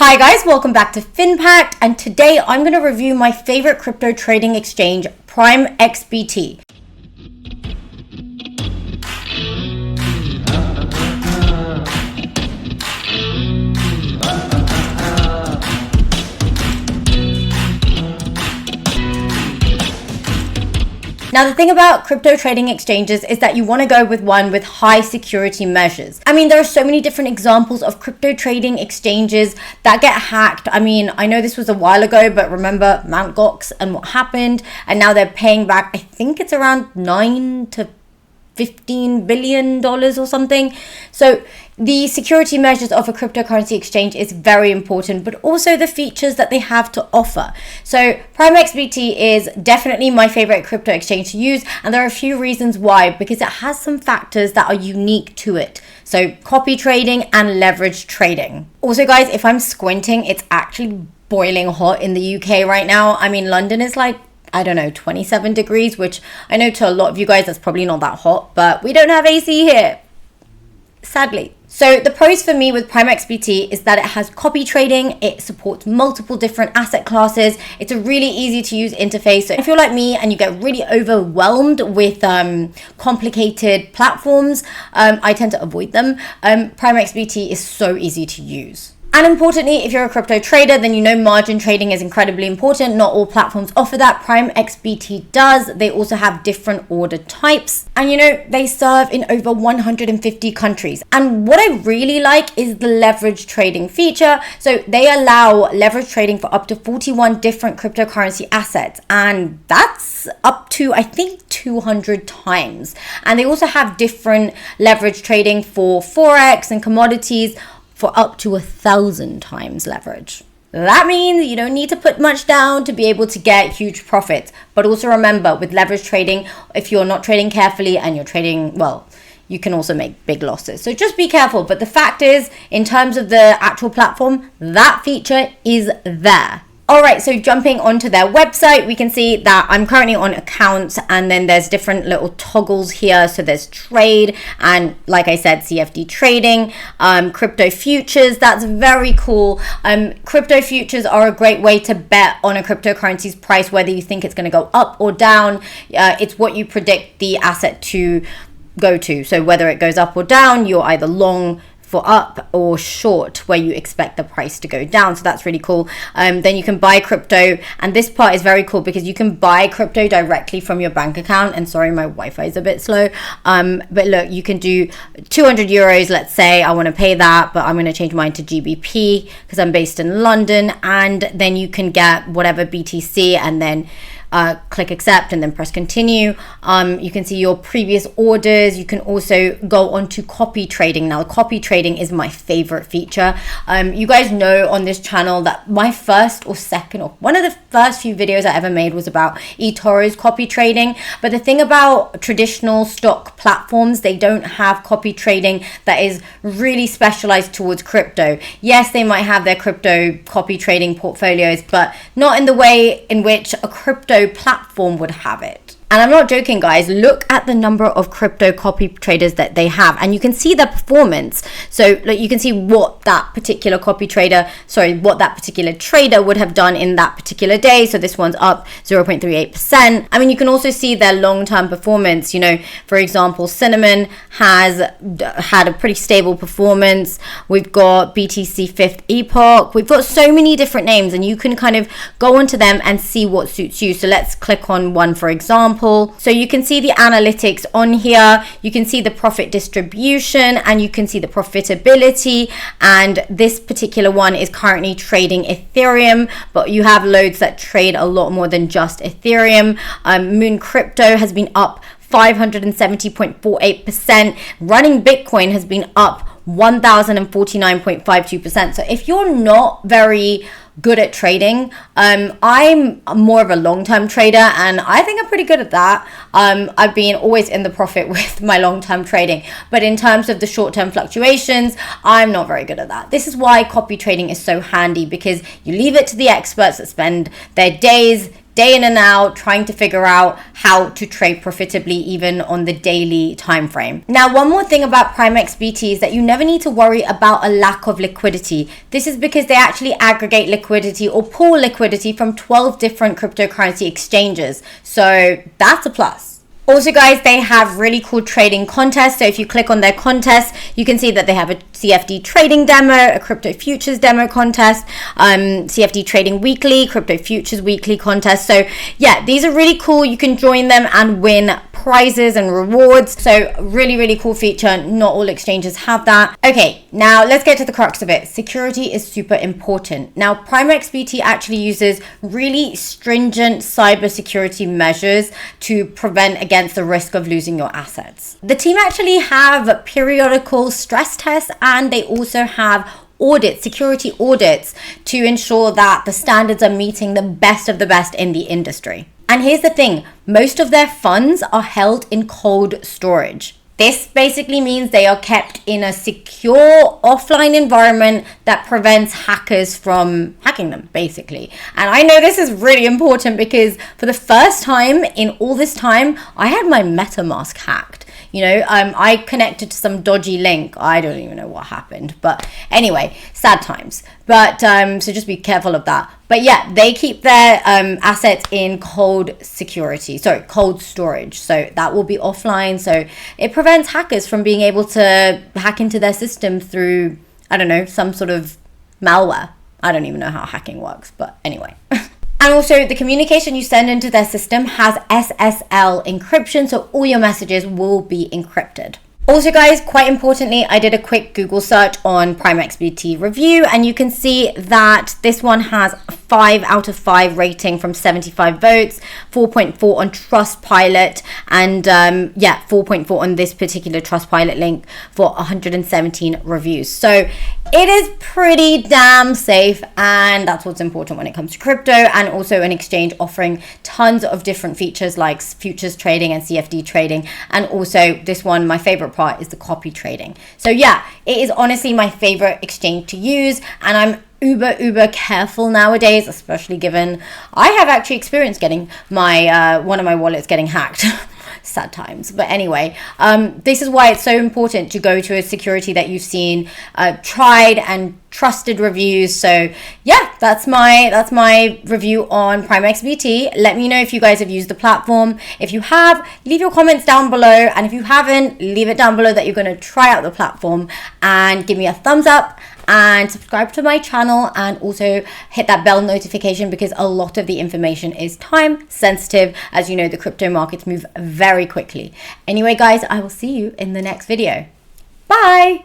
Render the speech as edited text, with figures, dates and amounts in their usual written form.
Hi guys, welcome back to Finpact, and today I'm going to review my favorite crypto trading exchange, Prime XBT. Now, the thing about crypto trading exchanges is that you want to go with one with high security measures. I mean, there are so many different examples of crypto trading exchanges that get hacked. I mean, I know this was a while ago, but remember Mt. Gox and what happened, and now they're paying back, I think it's around $9 to $15 billion or something. So the security measures of a cryptocurrency exchange is very important, but also the features that they have to offer. So Prime XBT is definitely my favorite crypto exchange to use, and there are a few reasons why, because it has some factors that are unique to it. So copy trading and leverage trading. Also guys, if I'm squinting, it's actually boiling hot in the UK right now. I mean, London is like, I don't know, 27 degrees, which I know to a lot of you guys that's probably not that hot, but we don't have AC here, sadly. So the pros for me with Prime XBT is that it has copy trading, it supports multiple different asset classes, it's a really easy to use interface. So if you're like me and you get really overwhelmed with complicated platforms, I tend to avoid them. Prime XBT is so easy to use. And importantly, if you're a crypto trader, then you know margin trading is incredibly important. Not all platforms offer that. Prime XBT does. They also have different order types. And you know, they serve in over 150 countries. And what I really like is the leverage trading feature. So they allow leverage trading for up to 41 different cryptocurrency assets. And that's up to, I think, 200 times. And they also have different leverage trading for Forex and commodities for up to 1,000 times leverage. That means you don't need to put much down to be able to get huge profits. But also remember, with leverage trading, if you're not trading carefully and you're trading, well, you can also make big losses. So just be careful. But the fact is, in terms of the actual platform, that feature is there. Alright, so jumping onto their website, we can see that I'm currently on accounts, and then there's different little toggles here. So there's trade, and like I said, CFD trading, crypto futures. That's very cool. Crypto futures are a great way to bet on a cryptocurrency's price, whether you think it's going to go up or down. It's what you predict the asset to go to. So whether it goes up or down, you're either long for up or short where you expect the price to go down. So that's really cool. Then you can buy crypto, and this part is very cool because you can buy crypto directly from your bank account. And sorry, my Wi-Fi is a bit slow, but look, you can do 200 euros. Let's say I want to pay that, but I'm going to change mine to GBP because I'm based in London, and then you can get whatever BTC and then click accept and then press continue. You can see your previous orders. You can also go on to copy trading. Now, copy trading is my favorite feature. You guys know on this channel that my first or second or one of the first few videos I ever made was about eToro's copy trading. But the thing about traditional stock platforms, they don't have copy trading that is really specialized towards crypto. Yes, they might have their crypto copy trading portfolios, but not in the way in which a crypto platform would have it. And I'm not joking, guys. Look at the number of crypto copy traders that they have, and you can see their performance. So like, you can see what that particular what that particular trader would have done in that particular day. So this one's up 0.38%. I mean, you can also see their long-term performance. You know, for example, Cinnamon has had a pretty stable performance. We've got BTC Fifth Epoch. We've got so many different names, and you can kind of go onto them and see what suits you. So let's click on one, for example. So you can see the analytics on here, you can see the profit distribution, and you can see the profitability. And this particular one is currently trading Ethereum, but you have loads that trade a lot more than just Ethereum. Moon Crypto has been up 570.48%. Running Bitcoin has been up 1049.52%. So if you're not very good at trading, I'm more of a long-term trader, and I think I'm pretty good at that. I've been always in the profit with my long-term trading, but in terms of the short-term fluctuations, I'm not very good at that. This is why copy trading is so handy, because you leave it to the experts that spend their days day in and out, trying to figure out how to trade profitably even on the daily time frame. Now, one more thing about Prime XBT is that you never need to worry about a lack of liquidity. This is because they actually aggregate liquidity or pool liquidity from 12 different cryptocurrency exchanges. So that's a plus. Also, guys, they have really cool trading contests. So if you click on their contests, you can see that they have a CFD trading demo, a crypto futures demo contest, CFD trading weekly, crypto futures weekly contest. So yeah, these are really cool. You can join them and win prizes and rewards. So really, really cool feature. Not all exchanges have that. Okay, now let's get to the crux of it. Security is super important. Now, Prime XBT actually uses really stringent cybersecurity measures to prevent against the risk of losing your assets. The team actually have periodical stress tests, and they also have audits, security audits, to ensure that the standards are meeting the best of the best in the industry. And here's the thing, most of their funds are held in cold storage. This basically means they are kept in a secure offline environment that prevents hackers from hacking them, basically. And I know this is really important because for the first time in all this time, I had my MetaMask hacked. I connected to some dodgy link. I don't even know what happened. But anyway, sad times. But so just be careful of that. But yeah, they keep their assets in cold storage. So that will be offline. So it prevents hackers from being able to hack into their system through, I don't know, some sort of malware. I don't even know how hacking works. But anyway. And also, the communication you send into their system has SSL encryption, so all your messages will be encrypted. Also, guys, quite importantly, I did a quick Google search on Prime XBT review, and you can see that this one has a 5 out of 5 rating from 75 votes, 4.4 on Trustpilot, and 4.4 on this particular Trustpilot link for 117 reviews. So it is pretty damn safe, and that's what's important when it comes to crypto, and also an exchange offering tons of different features like futures trading and CFD trading, and also this one, my favorite part is the copy trading. So yeah, it is honestly my favorite exchange to use, and I'm uber careful nowadays, especially given I have actually experienced getting my one of my wallets getting hacked. Sad times. But anyway, this is why it's so important to go to a security that you've seen tried and trusted reviews. So yeah, that's my review on Prime XBT. Let me know if you guys have used the platform. If you have, leave your comments down below, and if you haven't, leave it down below that you're going to try out the platform, and give me a thumbs up and subscribe to my channel, and also hit that bell notification because a lot of the information is time sensitive. As you know, the crypto markets move very quickly. Anyway, guys, I will see you in the next video. Bye.